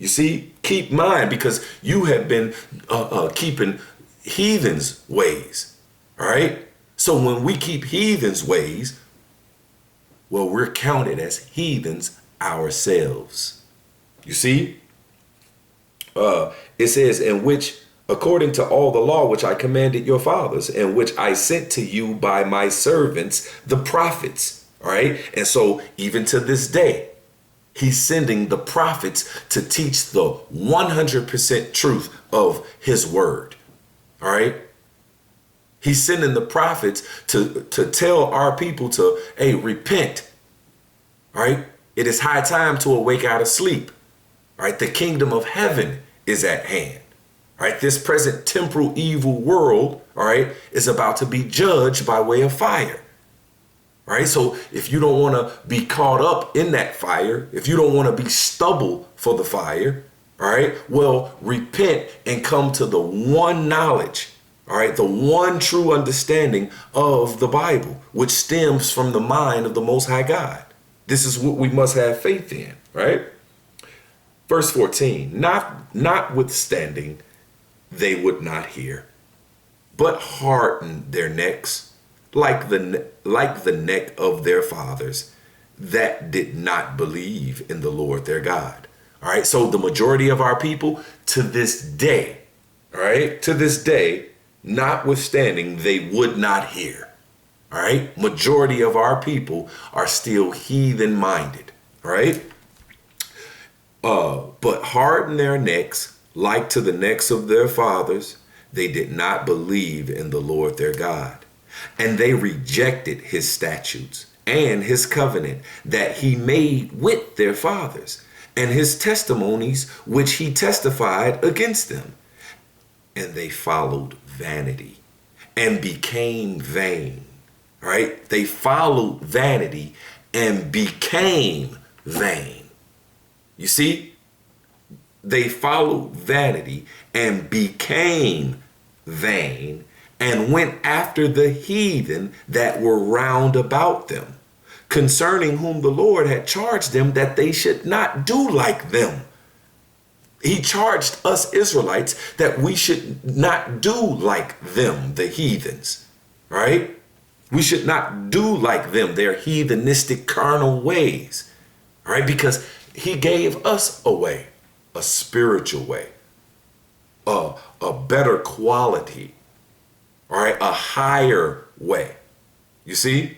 You see, keep mind, because you have been keeping heathens' ways. All right. So when we keep heathens' ways, well, we're counted as heathens ourselves. You see, it says, in which, according to all the law which I commanded your fathers, and which I sent to you by my servants, the prophets. All right. And so even to this day, he's sending the prophets to teach the 100% truth of his word. All right. He's sending the prophets to tell our people to, hey, repent. All right. It is high time to awake out of sleep. All right. The kingdom of heaven is at hand. All right. This present temporal evil world, all right, is about to be judged by way of fire. All right. So if you don't want to be caught up in that fire, if you don't want to be stubble for the fire, all right, well, repent and come to the one knowledge. All right, the one true understanding of the Bible, which stems from the mind of the Most High God. This is what we must have faith in, right? Verse 14, notwithstanding, they would not hear, but hardened their necks like the neck of their fathers that did not believe in the Lord their God. All right, so the majority of our people to this day, all right, to this day, notwithstanding, they would not hear. All right. Majority of our people are still heathen minded. All right. But harden their necks like to the necks of their fathers. They did not believe in the Lord their God, and they rejected his statutes and his covenant that he made with their fathers, and his testimonies which he testified against them. And they followed vanity and became vain. All right. They followed vanity and became vain. You see, they followed vanity and became vain and went after the heathen that were round about them, concerning whom the Lord had charged them that they should not do like them. He charged us Israelites that we should not do like them, the heathens, right? We should not do like them, their heathenistic carnal ways, right? Because he gave us a way, a spiritual way, a better quality, all right? A higher way, you see?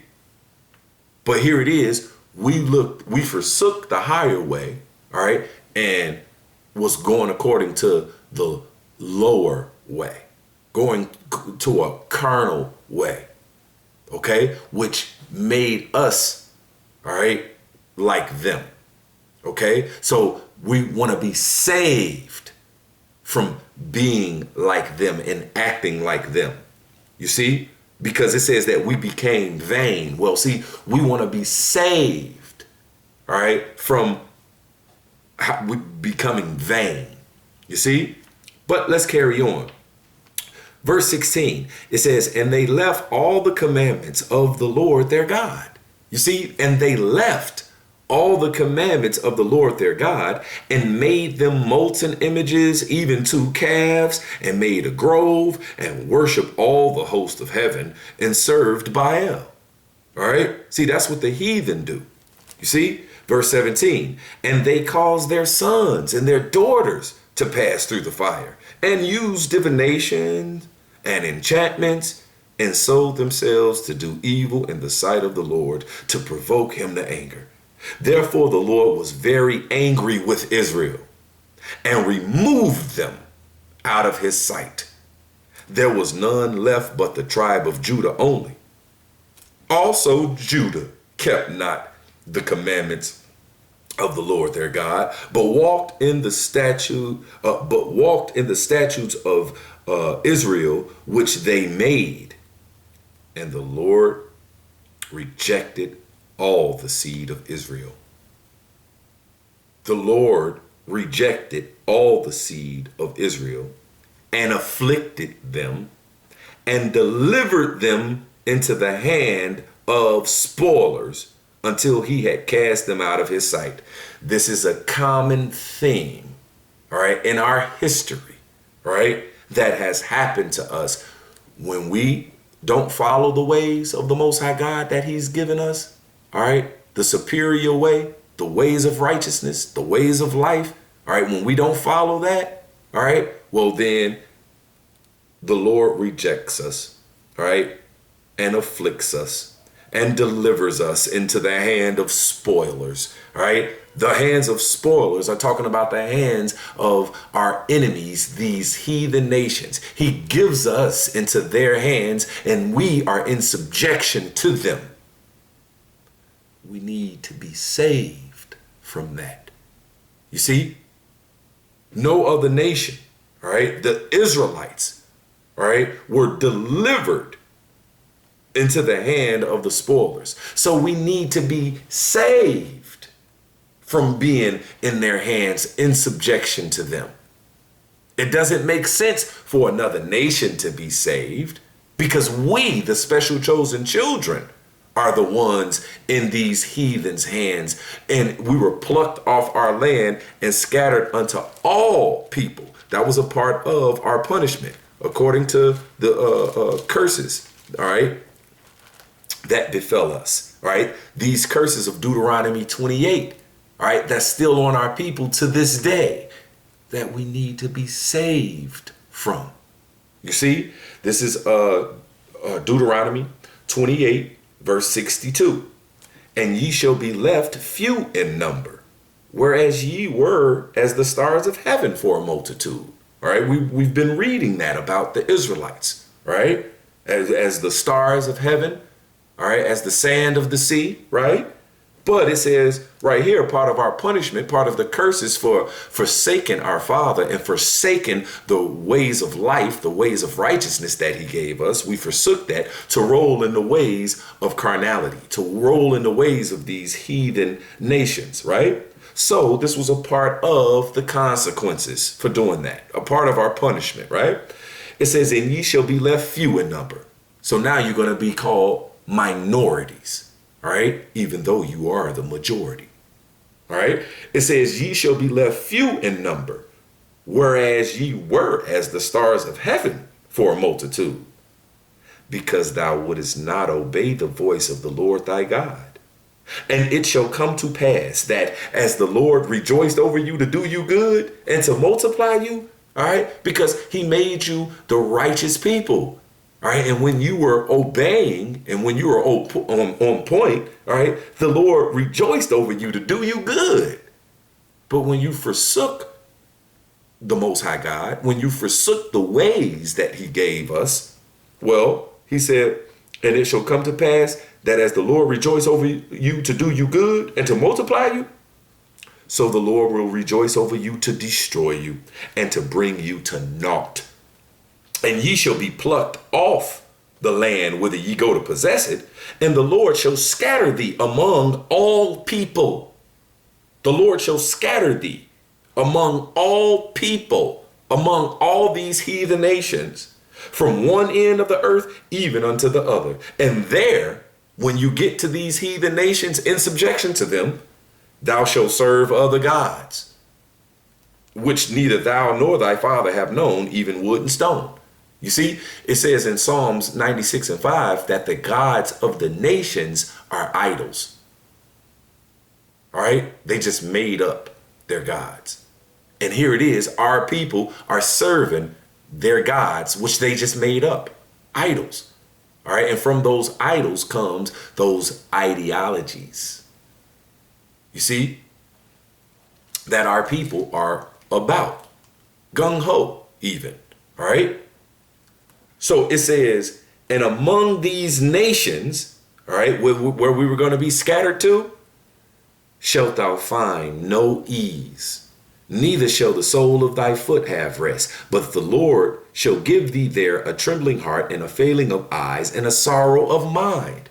But here it is, we forsook the higher way, all right? And was going according to the lower way, going to a carnal way, okay, which made us, all right, like them, okay? So we want to be saved from being like them and acting like them, you see, because it says that we became vain. Well, see, we want to be saved, all right, from we becoming vain, you see. But let's carry on. Verse 16, it says, and they left all the commandments of the Lord their God. You see, and they left all the commandments of the Lord their God and made them molten images, even 2 calves, and made a grove and worshiped all the host of heaven and served Baal. All right. See, that's what the heathen do. You see, verse 17, and they caused their sons and their daughters to pass through the fire and use divination and enchantments and sold themselves to do evil in the sight of the Lord to provoke him to anger. Therefore, the Lord was very angry with Israel and removed them out of his sight. There was none left but the tribe of Judah only. Also, Judah kept not the commandments of the Lord their God, but walked in the statutes of Israel, which they made. And the Lord rejected all the seed of Israel. The Lord rejected all the seed of Israel and afflicted them and delivered them into the hand of spoilers until he had cast them out of his sight. This is a common theme all right, in our history, all right, that has happened to us when we don't follow the ways of the Most High God that He's given us, all right, the superior way, the ways of righteousness, the ways of life, all right, when we don't follow that, all right, well, then the Lord rejects us, all right, and afflicts us and delivers us into the hand of spoilers, all right? The hands of spoilers are talking about the hands of our enemies, these heathen nations. He gives us into their hands and we are in subjection to them. We need to be saved from that. You see, no other nation, all right, the Israelites, all right, were delivered into the hand of the spoilers. So we need to be saved from being in their hands in subjection to them. It doesn't make sense for another nation to be saved because we, the special chosen children, are the ones in these heathens' hands. And we were plucked off our land and scattered unto all people. That was a part of our punishment, according to the curses, all right, that befell us, all right? These curses of Deuteronomy 28, all right, that's still on our people to this day that we need to be saved from. You see, this is Deuteronomy 28, verse 62. And ye shall be left few in number, whereas ye were as the stars of heaven for a multitude. All right, we've been reading that about the Israelites, right? As the stars of heaven, all right, as the sand of the sea, right? But it says right here, part of our punishment, part of the curses for forsaking our Father and forsaking the ways of life, the ways of righteousness that He gave us. We forsook that to roll in the ways of carnality, to roll in the ways of these heathen nations, right? So this was a part of the consequences for doing that, a part of our punishment, right? It says, and ye shall be left few in number. So now you're going to be called minorities. All right, even though you are the majority. All right, it says, ye shall be left few in number, whereas ye were as the stars of heaven for a multitude, because thou wouldest not obey the voice of the Lord thy God. And it shall come to pass that as the Lord rejoiced over you to do you good and to multiply you, all right, because He made you the righteous people. All right, and when you were obeying and when you were on point, all right, the Lord rejoiced over you to do you good. But when you forsook the Most High God, when you forsook the ways that He gave us, well, He said, and it shall come to pass that as the Lord rejoiced over you to do you good and to multiply you, so the Lord will rejoice over you to destroy you and to bring you to naught. And ye shall be plucked off the land whither ye go to possess it, and the Lord shall scatter thee among all people. The Lord shall scatter thee among all people, among all these heathen nations, from one end of the earth even unto the other. And there, when you get to these heathen nations in subjection to them, thou shalt serve other gods, which neither thou nor thy father have known, even wood and stone. You see, it says in Psalms 96 and 5 that the gods of the nations are idols. All right? They just made up their gods. And here it is, our people are serving their gods, which they just made up, idols. All right? And from those idols comes those ideologies. You see, that our people are about. Gung-ho even. All right? So it says, and among these nations, all right, where we were going to be scattered to, shalt thou find no ease, neither shall the sole of thy foot have rest. But the Lord shall give thee there a trembling heart and a failing of eyes and a sorrow of mind.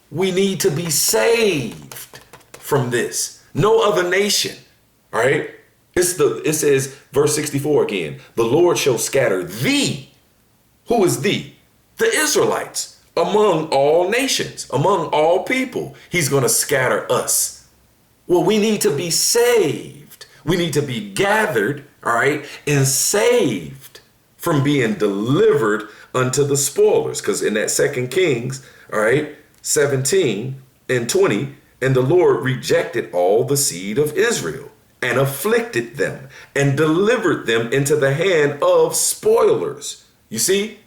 We need to be saved from this. No other nation, all right? It says, verse 64 again, the Lord shall scatter thee. Who is thee? The Israelites, among all nations, among all people. He's going to scatter us. Well, we need to be saved. We need to be gathered, all right, and saved from being delivered unto the spoilers. Because in that 2 Kings, all right, 17 and 20, and the Lord rejected all the seed of Israel and afflicted them and delivered them into the hand of spoilers. You see,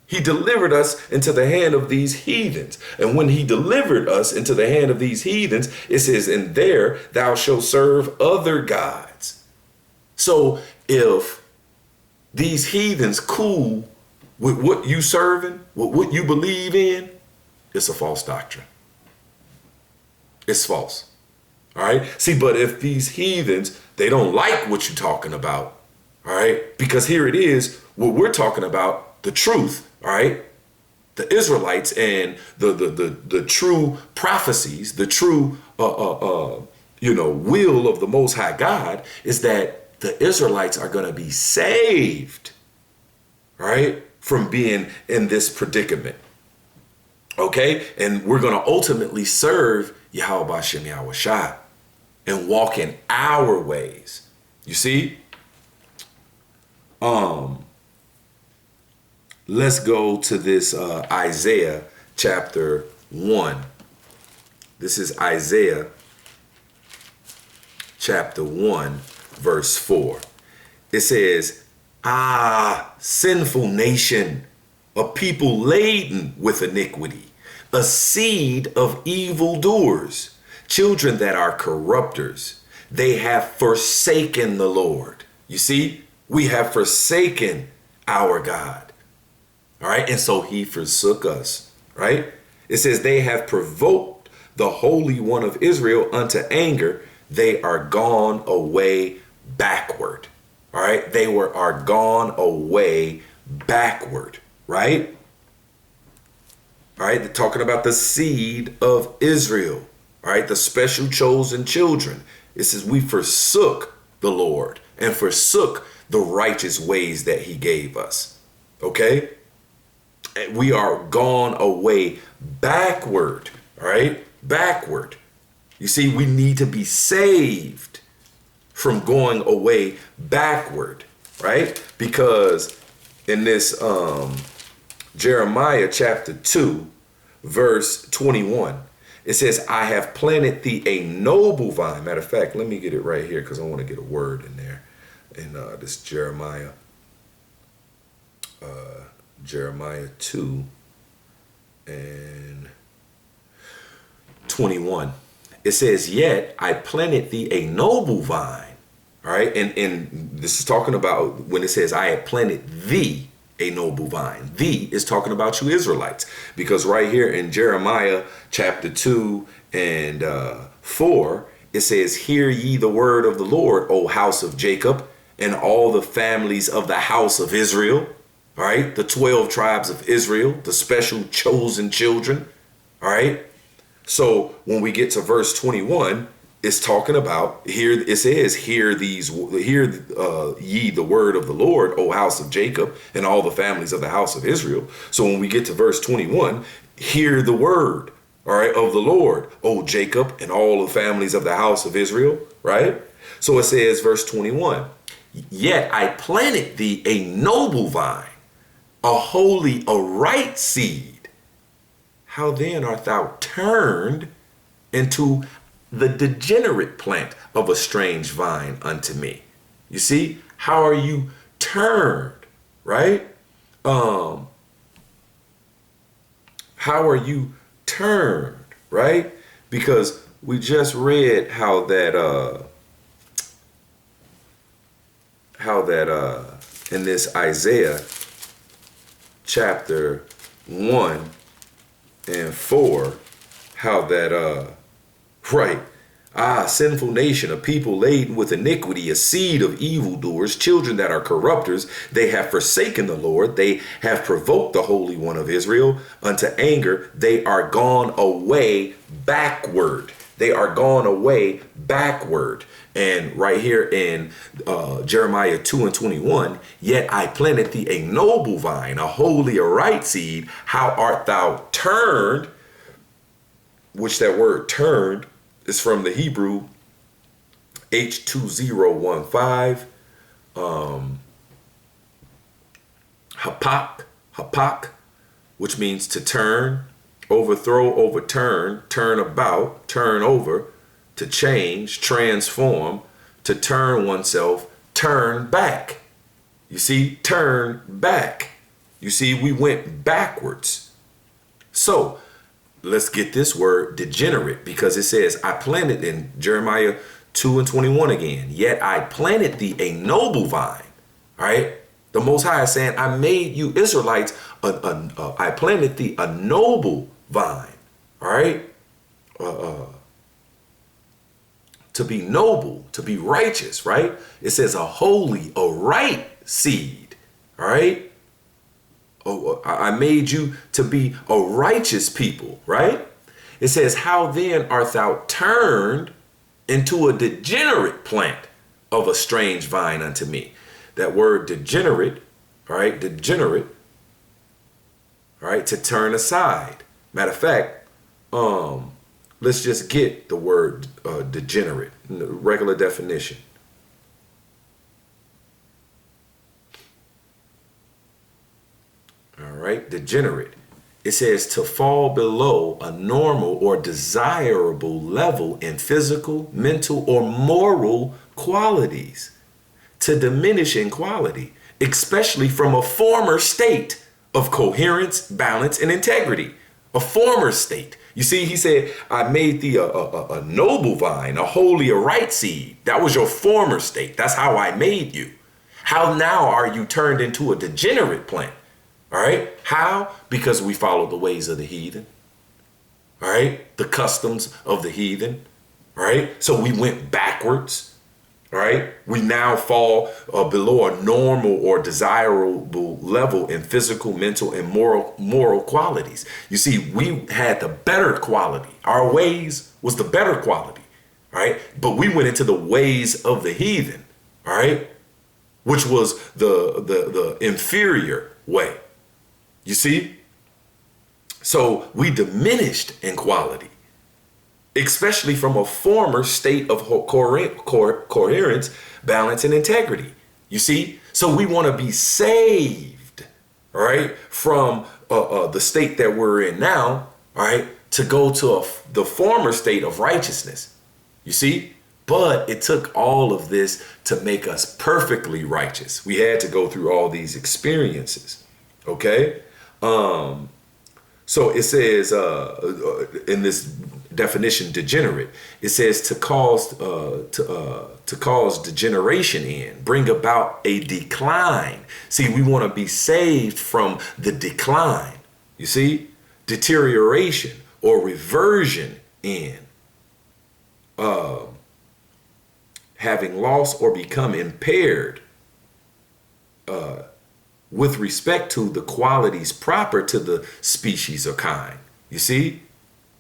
he delivered us into the hand of these heathens. And when he delivered us into the hand of these heathens, it says, and there thou shalt serve other gods. So if these heathens cool with what you serving, with what you believe in, it's a false doctrine. It's false. All right. See, but if these heathens, they don't like what you're talking about. All right. Because here it is, what we're talking about, the truth. All right. The Israelites and the true prophecies, the true, will of the Most High God is that the Israelites are going to be saved. All right. From being in this predicament. Okay. And we're going to ultimately serve Yahweh Bashem Yahweh Shai and walk in our ways. You see? Let's go to this Isaiah chapter 1. This is Isaiah chapter 1, verse 4. It says, sinful nation, a people laden with iniquity, a seed of evildoers, children that are corrupters. They have forsaken the Lord. You see, we have forsaken our God. All right. And so he forsook us. Right. It says they have provoked the Holy One of Israel unto anger. They are gone away backward. All right. They are gone away backward. Right. All right. They're talking about the seed of Israel. All right. The special chosen children. It says we forsook the Lord and forsook the righteous ways that he gave us. Okay. We are gone away backward. All right. Backward. You see, we need to be saved from going away backward. Right. Because in this Jeremiah chapter 2, verse 21, it says, I have planted thee a noble vine. Matter of fact, let me get it right here because I want to get a word in there. In this Jeremiah 2 and 21. It says, yet I planted thee a noble vine. All right. And this is talking about when it says I have planted thee a noble vine. Thee is talking about you Israelites, because right here in Jeremiah chapter 2 and 4, it says, hear ye the word of the Lord, O house of Jacob, and all the families of the house of Israel. All right. The 12 tribes of Israel, the special chosen children. All right. So when we get to verse 21, it's talking about here. It says, hear ye the word of the Lord, O house of Jacob, and all the families of the house of Israel. So when we get to verse 21, hear the word, all right, of the Lord, O Jacob, and all the families of the house of Israel. Right. So it says, verse 21, yet I planted thee a noble vine, a holy, a right seed. How then art thou turned into the degenerate plant of a strange vine unto me? You see, how are you turned, right? How are you turned, right? Because we just read how that in this Isaiah chapter 1 and 4, how that right. Sinful nation, a people laden with iniquity, a seed of evildoers, children that are corrupters. They have forsaken the Lord. They have provoked the Holy One of Israel unto anger. They are gone away backward. They are gone away backward. And right here in Jeremiah 2 and 21, yet I planted thee a noble vine, a holy, a right seed. How art thou turned? Which that word turned is from the Hebrew H2015, hapak, which means to turn, overthrow, overturn, turn about, turn over, to change, transform, to turn oneself, turn back. You see, turn back. You see, we went backwards. So let's get this word degenerate, because it says, I planted in Jeremiah 2:21 again, yet I planted thee a noble vine. All right. The Most High is saying, I made you Israelites, I planted thee a noble vine. All right. To be noble, to be righteous, right? It says a holy, a right seed. All right. Oh, I made you to be a righteous people, right? It says, how then art thou turned into a degenerate plant of a strange vine unto me? That word degenerate, all right, degenerate, all right, to turn aside. Matter of fact, let's just get the word degenerate, regular definition. All right, degenerate. It says to fall below a normal or desirable level in physical, mental, or moral qualities. To diminish in quality, especially from a former state of coherence, balance, and integrity. A former state. You see, he said, I made thee a noble vine, a holy, a right seed. That was your former state. That's how I made you. How now are you turned into a degenerate plant? All right. How? Because we follow the ways of the heathen. All right. The customs of the heathen. All right. So we went backwards. All right. We now fall below a normal or desirable level in physical, mental, and moral qualities. You see, we had the better quality. Our ways was the better quality. All right. But we went into the ways of the heathen. All right. Which was the inferior way. You see? So we diminished in quality, especially from a former state of coherence, balance, and integrity. You see? So we want to be saved, all right, from the state that we're in now, all right, to go to the former state of righteousness. You see? But it took all of this to make us perfectly righteous. We had to go through all these experiences, okay? So it says in this definition, degenerate, it says to cause degeneration in, bring about a decline. See, we want to be saved from the decline. You see, deterioration or reversion in, having lost or become impaired with respect to the qualities proper to the species or kind. You see,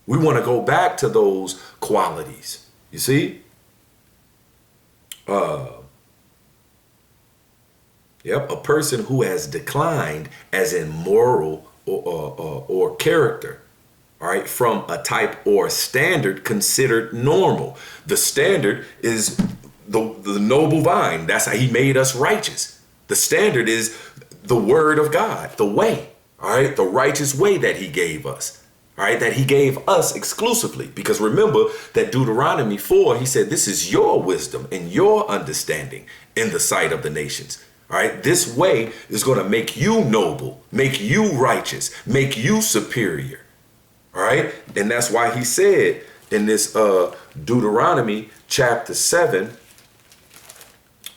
we want to go back to those qualities. You see, yep, a person who has declined as in moral or character, all right, from a type or standard considered normal. The standard is the noble vine. That's how he made us righteous. The standard is the word of God, the way, all right, the righteous way that he gave us, all right, that he gave us exclusively. Because remember that Deuteronomy 4, he said, this is your wisdom and your understanding in the sight of the nations. All right, this way is going to make you noble, make you righteous, make you superior. All right, and that's why he said in this Deuteronomy chapter 7,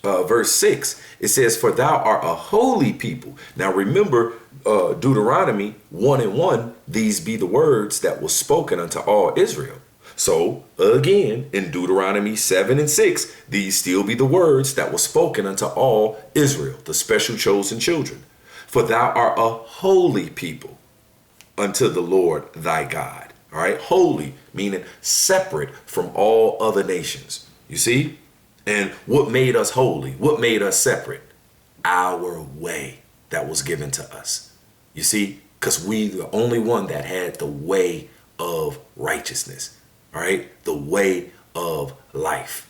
verse 6, it says, for thou art a holy people. Now remember, Deuteronomy 1:1, these be the words that were spoken unto all Israel. So again, in Deuteronomy 7:6, these still be the words that were spoken unto all Israel, the special chosen children. For thou art a holy people unto the Lord thy God. All right, holy meaning separate from all other nations. You see? And what made us holy? What made us separate? Our way that was given to us. You see? Because we the only one that had the way of righteousness. All right? The way of life.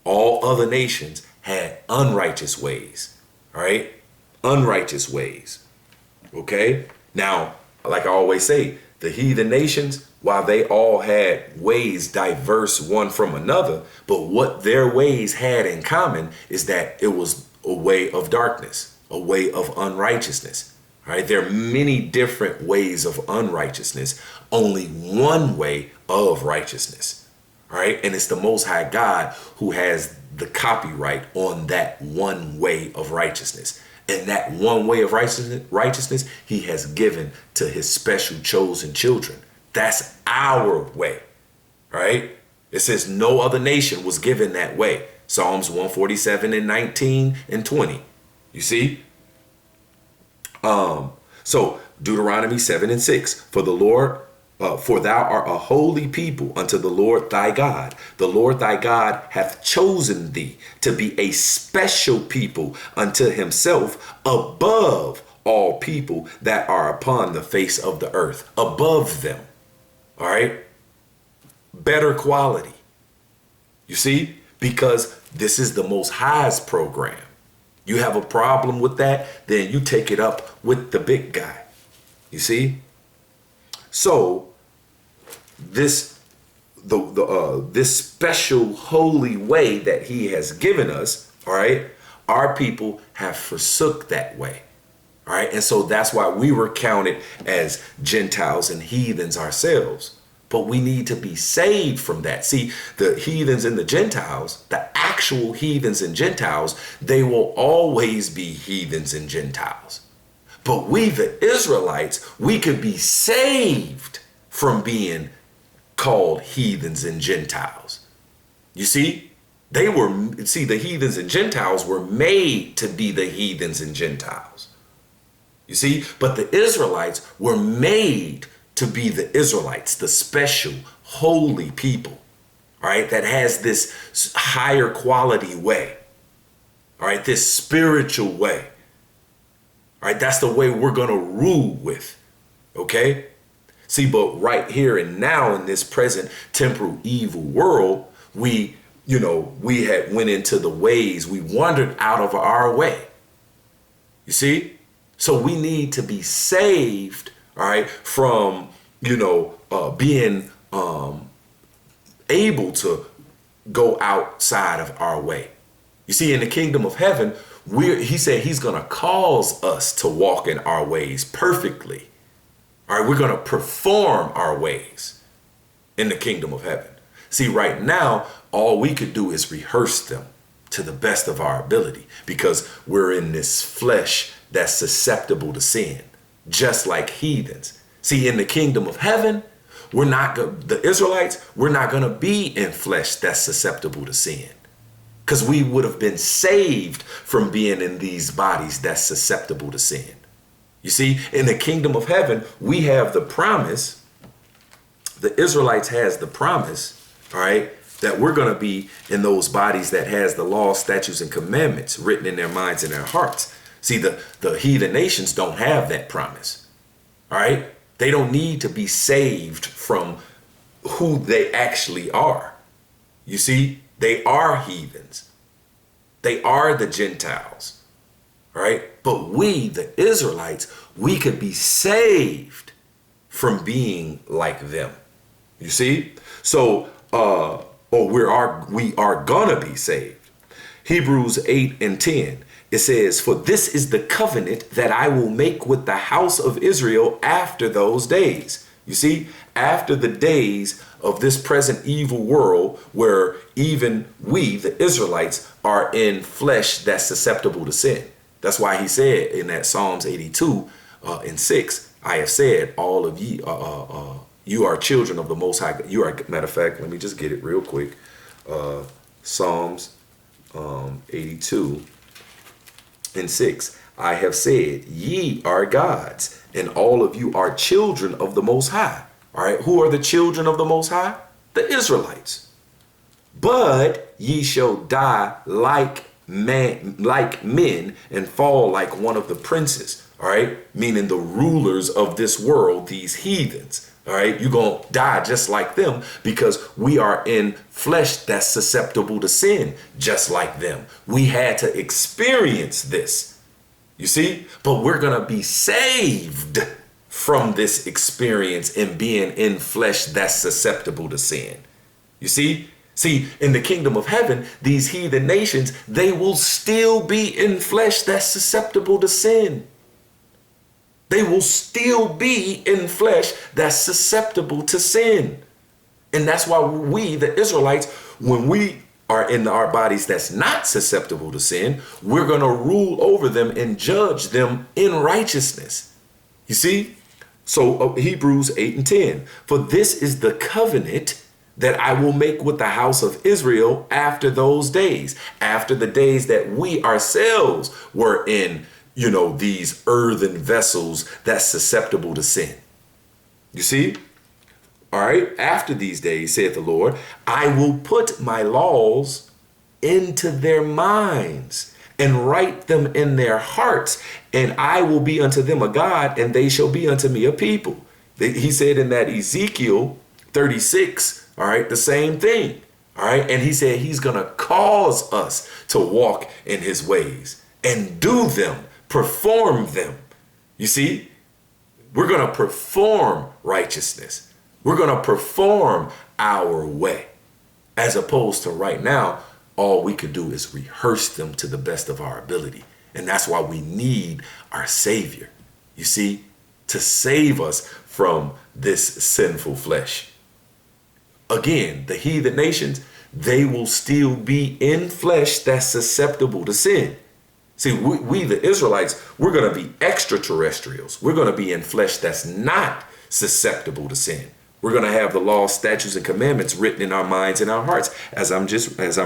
All other nations had unrighteous ways. All right? Unrighteous ways. Okay? Now, like I always say, the heathen nations, while they all had ways diverse one from another, but what their ways had in common is that it was a way of darkness, a way of unrighteousness. All right? There are many different ways of unrighteousness, only one way of righteousness. All right? And it's the Most High God who has the copyright on that one way of righteousness. And that one way of righteousness, he has given to his special chosen children. That's our way, right? It says no other nation was given that way. Psalms 147 and 19 and 20. You see? So Deuteronomy 7 and 6. For thou art a holy people unto the Lord thy God. The Lord thy God hath chosen thee to be a special people unto himself above all people that are upon the face of the earth. Above them. All right? Better quality. You see? Because this is the Most High's program. You have a problem with that, then you take it up with the big guy. You see? So this special holy way that he has given us, all right, our people have forsook that way. All right. And so that's why we were counted as Gentiles and heathens ourselves. But we need to be saved from that. See, the heathens and the Gentiles, the actual heathens and Gentiles, they will always be heathens and Gentiles. But we, the Israelites, we could be saved from being called heathens and Gentiles. You see, the heathens and Gentiles were made to be the heathens and Gentiles. You see, but the Israelites were made to be the Israelites, the special, holy people, all right, that has this higher quality way, all right, this spiritual way. All right, that's the way we're going to rule with, okay? See, but right here and now in this present temporal evil world, we had went into the ways, we wandered out of our way. You see? So we need to be saved, all right, from, being able to go outside of our way. You see, in the kingdom of heaven, he said he's going to cause us to walk in our ways perfectly. All right, we're going to perform our ways in the kingdom of heaven. See, right now, all we could do is rehearse them to the best of our ability because we're in this flesh that's susceptible to sin, just like heathens. See, in the kingdom of heaven, the Israelites, we're not going to be in flesh that's susceptible to sin. Because we would have been saved from being in these bodies that's susceptible to sin. You see, in the kingdom of heaven, we have the promise, the Israelites has the promise, all right, that we're going to be in those bodies that has the law, statutes, and commandments written in their minds and their hearts. See, the heathen nations don't have that promise, all right? They don't need to be saved from who they actually are. You see? They are heathens. They are the Gentiles, right? But we, the Israelites, we could be saved from being like them. You see? So, we are gonna be saved. Hebrews 8 and 10, it says, for this is the covenant that I will make with the house of Israel after those days. You see, after the days of this present evil world where even we, the Israelites, are in flesh that's susceptible to sin. That's why he said in that Psalms 82 and 6, I have said, all of ye, you are children of the Most High. You are, matter of fact, let me just get it real quick. Psalms 82 and 6. I have said, ye are gods, and all of you are children of the Most High. All right, who are the children of the Most High? The Israelites. But ye shall die like men and fall like one of the princes. All right, meaning the rulers of this world, these heathens. All right, you're going to die just like them because we are in flesh that's susceptible to sin, just like them. We had to experience this, you see, but we're going to be saved from this experience and being in flesh that's susceptible to sin. You see? See, in the kingdom of heaven, these heathen nations, they will still be in flesh that's susceptible to sin. They will still be in flesh that's susceptible to sin. And that's why we, the Israelites, when we are in our bodies that's not susceptible to sin, we're going to rule over them and judge them in righteousness. You see? So Hebrews 8 and 10, for this is the covenant that I will make with the house of Israel after those days, after the days that we ourselves were in, these earthen vessels that's susceptible to sin. You see? All right. After these days, saith the Lord, I will put my laws into their minds and write them in their hearts, and I will be unto them a God, and they shall be unto me a people. He said in that Ezekiel 36, all right, the same thing. All right. And he said he's going to cause us to walk in his ways and do them, perform them. You see, we're going to perform righteousness. We're going to perform our way, as opposed to right now, all we could do is rehearse them to the best of our ability. And that's why we need our Savior, you see, to save us from this sinful flesh. Again, the heathen nations, they will still be in flesh that's susceptible to sin. See, we the Israelites, we're going to be extraterrestrials. We're going to be in flesh that's not susceptible to sin. We're going to have the laws, statutes, and commandments written in our minds and our hearts as I'm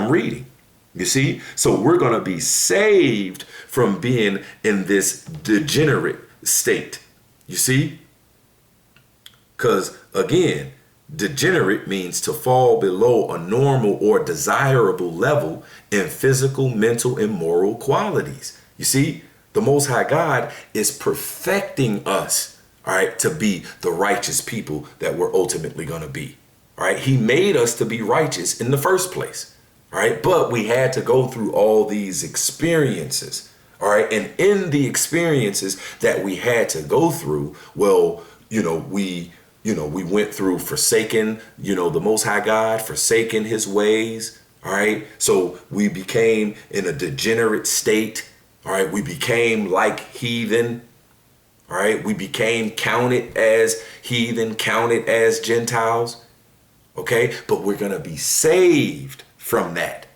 reading. You see? So we're going to be saved from being in this degenerate state. You see? Because again, degenerate means to fall below a normal or desirable level in physical, mental, and moral qualities. You see, the Most High God is perfecting us, all right, to be the righteous people that we're ultimately going to be. All right, he made us to be righteous in the first place. All right, but we had to go through all these experiences. All right, and in the experiences that we had to go through, well, we went through forsaking, the Most High God, forsaking his ways. All right. So we became in a degenerate state. All right. We became like heathen. All right. We became counted as heathen, counted as Gentiles. OK, but we're going to be saved from that.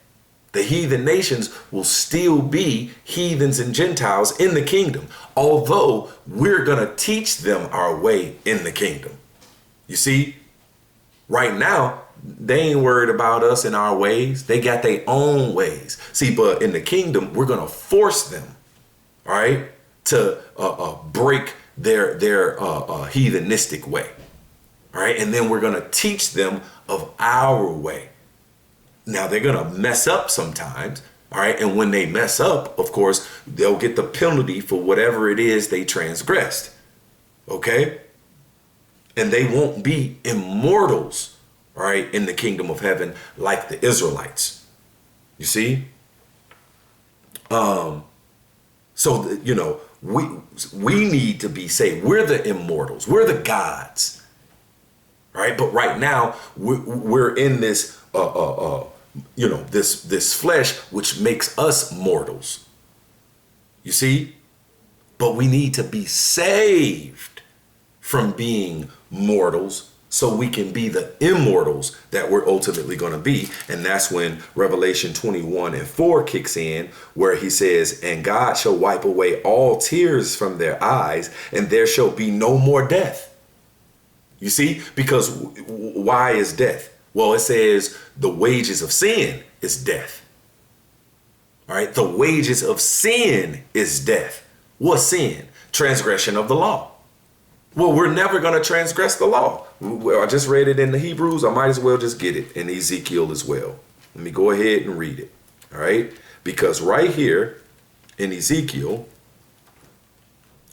The heathen nations will still be heathens and Gentiles in the kingdom, although we're going to teach them our way in the kingdom. You see, right now, they ain't worried about us and our ways. They got their own ways. See, but in the kingdom, we're going to force them, all right, to break their heathenistic way. All right. And then we're going to teach them of our way. Now, they're going to mess up sometimes. All right. And when they mess up, of course, they'll get the penalty for whatever it is they transgressed. OK. And they won't be immortals, right, in the kingdom of heaven like the Israelites. You see? We need to be saved. We're the immortals. We're the gods. Right? But right now we're in this this flesh which makes us mortals. You see? But we need to be saved from being mortals so we can be the immortals that we're ultimately going to be. And that's when Revelation 21:4 kicks in, where he says, and God shall wipe away all tears from their eyes, and there shall be no more death. You see, because why is death? Well, it says the wages of sin is death. All right. The wages of sin is death. What's sin? Transgression of the law. Well, we're never going to transgress the law. Well, I just read it in the Hebrews. I might as well just get it in Ezekiel as well. Let me go ahead and read it. All right. Because right here in Ezekiel,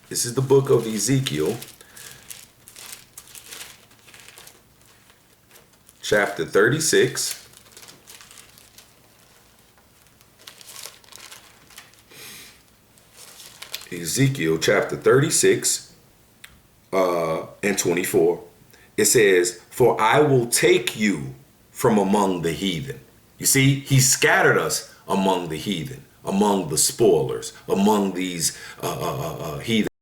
this is the book of Ezekiel. chapter 36. Ezekiel chapter 36 and 24. It says, "For I will take you from among the heathen." You see, he scattered us among the heathen, among the spoilers, among these heathen